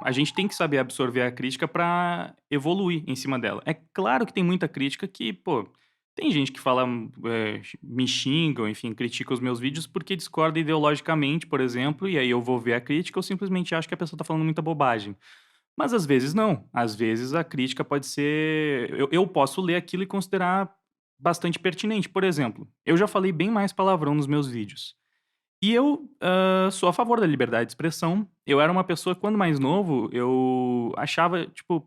a gente tem que saber absorver a crítica pra evoluir em cima dela. É claro que tem muita crítica que, pô, tem gente que fala, me xinga ou enfim, critica os meus vídeos porque discorda ideologicamente, por exemplo, e aí eu vou ver a crítica, eu simplesmente acho que a pessoa tá falando muita bobagem. Mas às vezes não, às vezes a crítica pode ser eu posso ler aquilo e considerar bastante pertinente. Por exemplo, eu já falei bem mais palavrão nos meus vídeos. E eu, sou a favor da liberdade de expressão. Eu era uma pessoa quando mais novo, eu achava, tipo,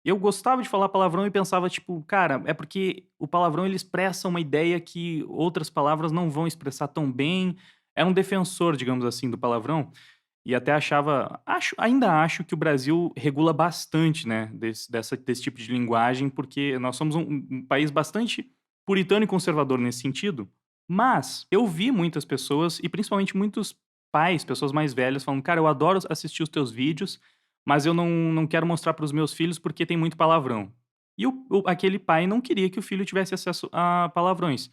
eu gostava de falar palavrão e pensava, tipo: "Cara, é porque o palavrão ele expressa uma ideia que outras palavras não vão expressar tão bem". Era um defensor, digamos assim, do palavrão, e até ainda acho que o Brasil regula bastante, né, desse tipo de linguagem, porque nós somos um país bastante puritano e conservador nesse sentido. Mas eu vi muitas pessoas, e principalmente muitos pais, pessoas mais velhas, falando: "Cara, eu adoro assistir os teus vídeos, mas eu não quero mostrar para os meus filhos porque tem muito palavrão". E aquele pai não queria que o filho tivesse acesso a palavrões.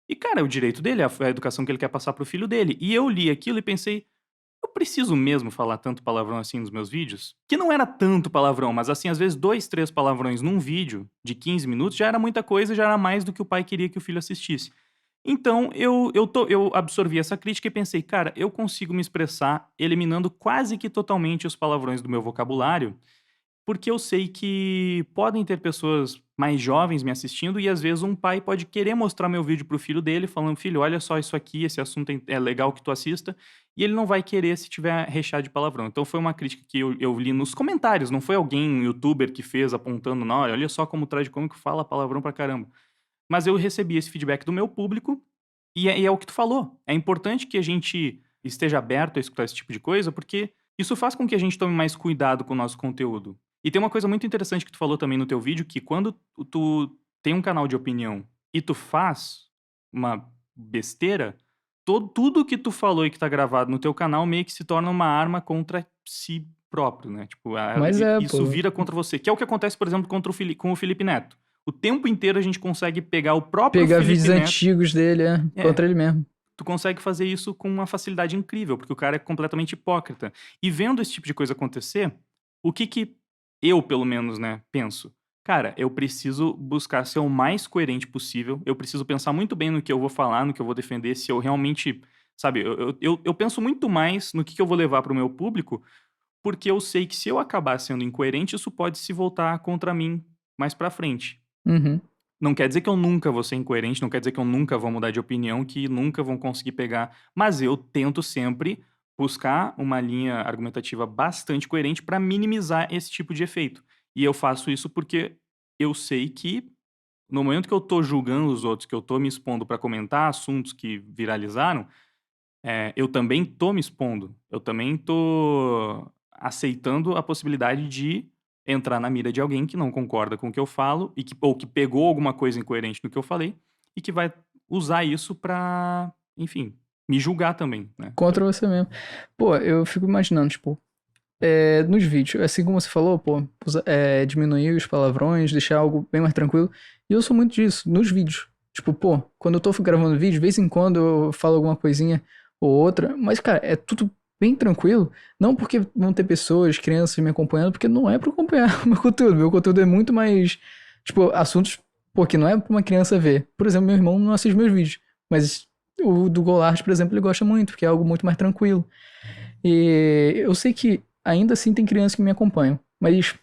E, cara, é o direito dele, é a educação que ele quer passar para o filho dele. E eu li aquilo e pensei: eu preciso mesmo falar tanto palavrão assim nos meus vídeos? Que não era tanto palavrão, mas assim, às vezes 2, 3 palavrões num vídeo de 15 minutos já era muita coisa, já era mais do que o pai queria que o filho assistisse. Então eu absorvi essa crítica e pensei: "Cara, eu consigo me expressar eliminando quase que totalmente os palavrões do meu vocabulário, porque eu sei que podem ter pessoas mais jovens me assistindo e às vezes um pai pode querer mostrar meu vídeo para o filho dele falando: "Filho, olha só isso aqui, esse assunto é legal que tu assista", e ele não vai querer se tiver recheado de palavrão. Então foi uma crítica que eu li nos comentários, não foi alguém, um youtuber que fez apontando: "Não, olha só como o tragicômico fala palavrão pra caramba". Mas eu recebi esse feedback do meu público, e é o que tu falou, é importante que a gente esteja aberto a escutar esse tipo de coisa, porque isso faz com que a gente tome mais cuidado com o nosso conteúdo. E tem uma coisa muito interessante que tu falou também no teu vídeo, que quando tu tem um canal de opinião e tu faz uma besteira, tudo que tu falou e que tá gravado no teu canal meio que se torna uma arma contra si próprio, né, tipo, Mas é, isso pô, vira contra você, que é o que acontece, por exemplo, com o Felipe Neto. O tempo inteiro a gente consegue pegar o próprio pegar Felipe vídeos Neto. antigos dele, É, contra ele mesmo. tu consegue fazer isso com uma facilidade incrível, porque o cara é completamente hipócrita. E vendo esse tipo de coisa acontecer, o que que eu, pelo menos, né, penso? Cara, eu preciso buscar ser o mais coerente possível, eu preciso pensar muito bem no que eu vou falar, no que eu vou defender, se eu realmente, sabe, eu penso muito mais no que eu vou levar para o meu público, porque eu sei que se eu acabar sendo incoerente, isso pode se voltar contra mim mais pra frente. Uhum. Não quer dizer que eu nunca vou ser incoerente, não quer dizer que eu nunca vou mudar de opinião, que nunca vão conseguir pegar, mas eu tento sempre buscar uma linha argumentativa bastante coerente para minimizar esse tipo de efeito. E eu faço isso porque eu sei que no momento que eu tô julgando os outros, que eu tô me expondo para comentar assuntos que viralizaram, eu também tô me expondo, eu também tô aceitando a possibilidade de entrar na mira de alguém que não concorda com o que eu falo e que pegou alguma coisa incoerente no que eu falei e que vai usar isso pra, enfim, me julgar também, né. Contra você mesmo. Pô, eu fico imaginando, tipo, nos vídeos, assim como você falou, pô, diminuir os palavrões, deixar algo bem mais tranquilo. E eu sou muito disso, nos vídeos. Tipo, pô, quando eu tô gravando vídeo, de vez em quando eu falo alguma coisinha ou outra, mas, cara, é tudo bem tranquilo. Não porque vão ter pessoas, crianças me acompanhando, porque não é pra acompanhar o meu conteúdo. Meu conteúdo é muito mais, tipo, assuntos, pô, que não é pra uma criança ver. Por exemplo, meu irmão não assiste meus vídeos, mas o do Golart, por exemplo, ele gosta muito, porque é algo muito mais tranquilo. E eu sei que ainda assim tem crianças que me acompanham, mas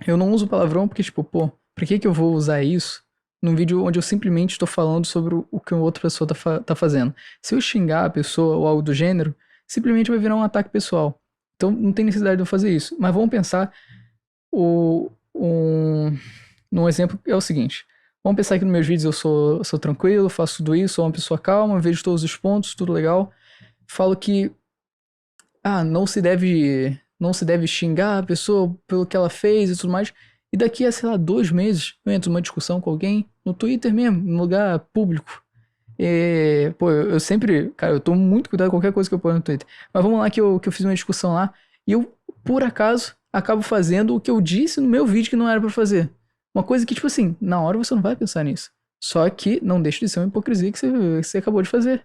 eu não uso palavrão porque, tipo, pô, pra que que eu vou usar isso num vídeo onde eu simplesmente estou falando sobre o que a outra pessoa tá fazendo? Se eu xingar a pessoa ou algo do gênero, simplesmente vai virar um ataque pessoal. Então não tem necessidade de eu fazer isso. Mas vamos pensar o, um, num exemplo que é o seguinte. Vamos pensar que nos meus vídeos eu sou tranquilo, faço tudo isso, sou uma pessoa calma, vejo todos os pontos, tudo legal. Falo que não se deve xingar a pessoa pelo que ela fez e tudo mais. E daqui a, sei lá, 2 meses, eu entro numa discussão com alguém, no Twitter mesmo, num lugar público. E, pô, eu sempre, cara, eu tomo muito cuidado com qualquer coisa que eu ponho no Twitter. Mas vamos lá que eu fiz uma discussão lá, e eu, por acaso, acabo fazendo o que eu disse no meu vídeo que não era pra fazer. Uma coisa que, tipo assim, na hora você não vai pensar nisso. Só que não deixa de ser uma hipocrisia que você acabou de fazer.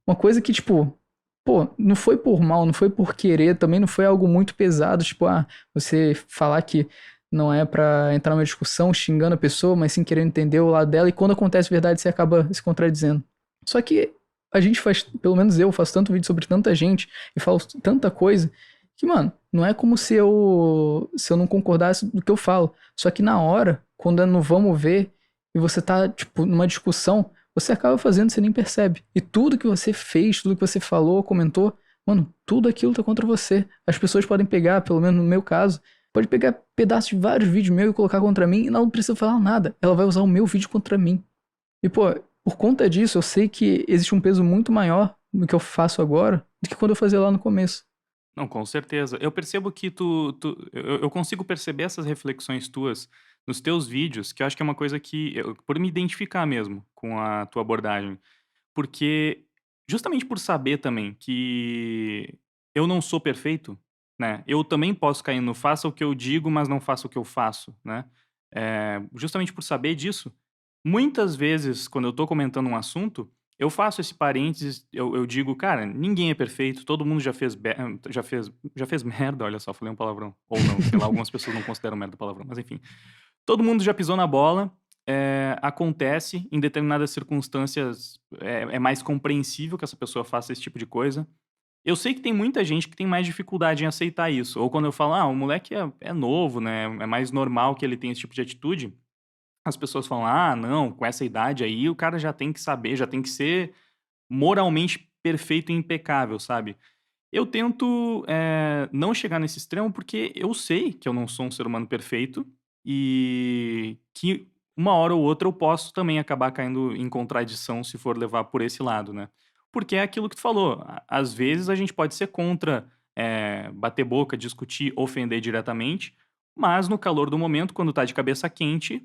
Uma coisa que, tipo, pô, não foi por mal, não foi por querer, também não foi algo muito pesado, tipo, você falar que não é pra entrar numa discussão xingando a pessoa, mas sim querendo entender o lado dela, e quando acontece verdade, você acaba se contradizendo. Só que a gente faz, pelo menos eu faço tanto vídeo sobre tanta gente e falo tanta coisa que, mano, não é como se eu não concordasse do que eu falo. Só que na hora, quando é no vamos ver e você tá, tipo, numa discussão, você acaba fazendo, você nem percebe. E tudo que você fez, tudo que você falou, comentou, mano, tudo aquilo tá contra você. As pessoas podem pegar, pelo menos no meu caso, pode pegar pedaços de vários vídeos meus e colocar contra mim e ela não precisa falar nada. Ela vai usar o meu vídeo contra mim. E, pô, por conta disso, eu sei que existe um peso muito maior no que eu faço agora do que quando eu fazia lá no começo. Não, com certeza. Eu percebo que eu consigo perceber essas reflexões tuas nos teus vídeos, que eu acho que é uma coisa que, por me identificar mesmo com a tua abordagem. Porque, justamente por saber também que eu não sou perfeito, né? Eu também posso cair no faça o que eu digo, mas não faça o que eu faço, né? Justamente por saber disso, muitas vezes, quando eu tô comentando um assunto, eu faço esse parênteses, eu digo, cara, ninguém é perfeito, todo mundo já fez merda, olha só, falei um palavrão. Ou não, sei lá, algumas pessoas não consideram merda palavrão, mas enfim. Todo mundo já pisou na bola, acontece, em determinadas circunstâncias é mais compreensível que essa pessoa faça esse tipo de coisa. Eu sei que tem muita gente que tem mais dificuldade em aceitar isso. Ou quando eu falo, o moleque é novo, né? É mais normal que ele tenha esse tipo de atitude. As pessoas falam, não, com essa idade aí o cara já tem que saber, já tem que ser moralmente perfeito e impecável, sabe? Eu tento não chegar nesse extremo porque eu sei que eu não sou um ser humano perfeito e que uma hora ou outra eu posso também acabar caindo em contradição se for levar por esse lado, né? Porque é aquilo que tu falou. Às vezes a gente pode ser contra bater boca, discutir, ofender diretamente, mas no calor do momento, quando tá de cabeça quente,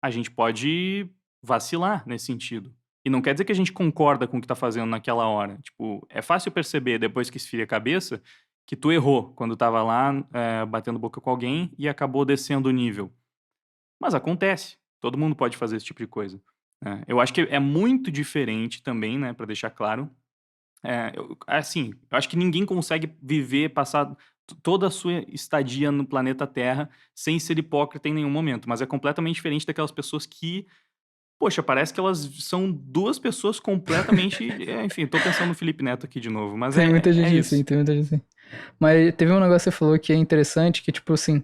a gente pode vacilar nesse sentido. E não quer dizer que a gente concorda com o que tá fazendo naquela hora. Tipo, é fácil perceber depois que esfria a cabeça que tu errou quando tava lá, batendo boca com alguém e acabou descendo o nível. Mas acontece. Todo mundo pode fazer esse tipo de coisa, né. Eu acho que é muito diferente também, né, pra deixar claro. Eu acho que ninguém consegue viver, passar toda a sua estadia no planeta Terra sem ser hipócrita em nenhum momento, mas é completamente diferente daquelas pessoas que, poxa, parece que elas são 2 pessoas completamente enfim, tô pensando no Felipe Neto aqui de novo, mas Tem muita é gente assim, isso. tem muita gente assim. Mas teve um negócio que você falou que é interessante, que tipo assim,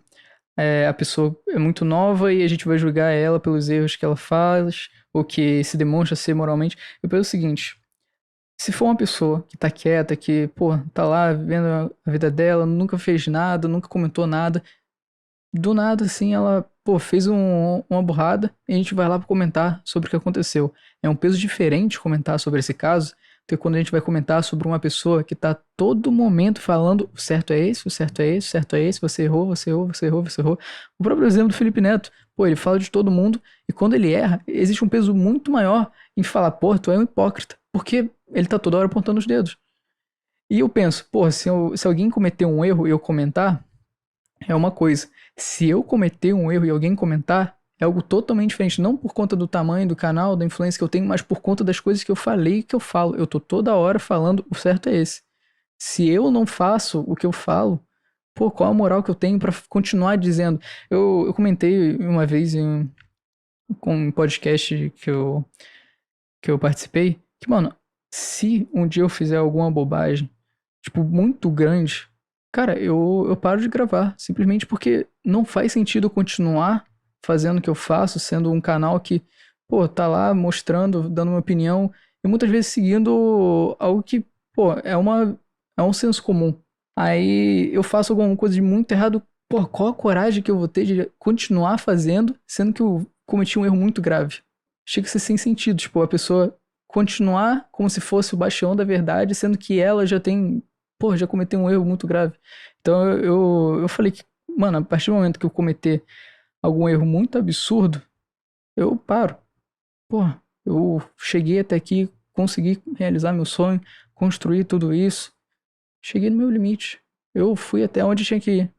a pessoa é muito nova e a gente vai julgar ela pelos erros que ela faz, ou que se demonstra ser moralmente. Eu penso o seguinte, se for uma pessoa que tá quieta, que, pô, tá lá vivendo a vida dela, nunca fez nada, nunca comentou nada, do nada, assim, ela, pô, fez uma burrada e a gente vai lá pra comentar sobre o que aconteceu. É um peso diferente comentar sobre esse caso do que quando a gente vai comentar sobre uma pessoa que tá todo momento falando o certo é esse, o certo é esse, o certo é esse, você errou, você errou, você errou, você errou. O próprio exemplo do Felipe Neto, pô, ele fala de todo mundo e quando ele erra, existe um peso muito maior em falar, pô, tu é um hipócrita, porque ele tá toda hora apontando os dedos. E eu penso, pô, se alguém cometer um erro e eu comentar, é uma coisa. Se eu cometer um erro e alguém comentar, é algo totalmente diferente. Não por conta do tamanho do canal, da influência que eu tenho, mas por conta das coisas que eu falei e que eu falo. Eu tô toda hora falando, o certo é esse. Se eu não faço o que eu falo, pô, qual a moral que eu tenho pra continuar dizendo? Eu comentei uma vez com um podcast que eu participei, que, mano, se um dia eu fizer alguma bobagem, tipo, muito grande, cara, eu paro de gravar. Simplesmente porque não faz sentido eu continuar fazendo o que eu faço, sendo um canal que, pô, tá lá mostrando, dando uma opinião, e muitas vezes seguindo algo que, pô, é um senso comum. Aí eu faço alguma coisa de muito errado, pô, qual a coragem que eu vou ter de continuar fazendo, sendo que eu cometi um erro muito grave? Chega a ser sem sentido, tipo, a pessoa continuar como se fosse o bastião da verdade, sendo que ela já tem, pô, já cometeu um erro muito grave. Então eu falei que, mano, a partir do momento que eu cometer algum erro muito absurdo, eu paro. Pô, eu cheguei até aqui, consegui realizar meu sonho, construir tudo isso, cheguei no meu limite. Eu fui até onde tinha que ir.